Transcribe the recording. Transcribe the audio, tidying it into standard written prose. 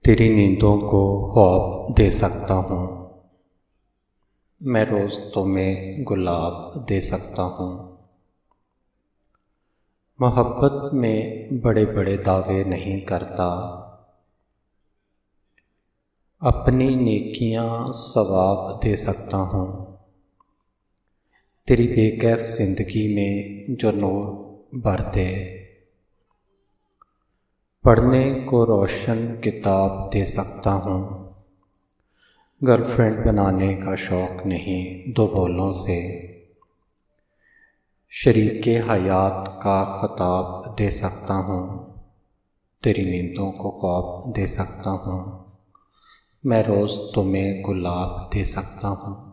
तेरी नींदों को ख्वाब दे सकता हूँ। मैं रोज़ तुम्हें गुलाब दे सकता हूँ। मोहब्बत में बड़े बड़े दावे नहीं करता, अपनी नेकियां सवाब दे सकता हूँ। तेरी बेकैफ ज़िंदगी में जो नूर भर दे, पढ़ने को रोशन किताब दे सकता हूँ। गर्लफ्रेंड बनाने का शौक़ नहीं दो बोलों से, शरीके हयात का ख़िताब दे सकता हूँ। तेरी नींदों को ख्वाब दे सकता हूँ। मैं रोज़ तुम्हें गुलाब दे सकता हूँ।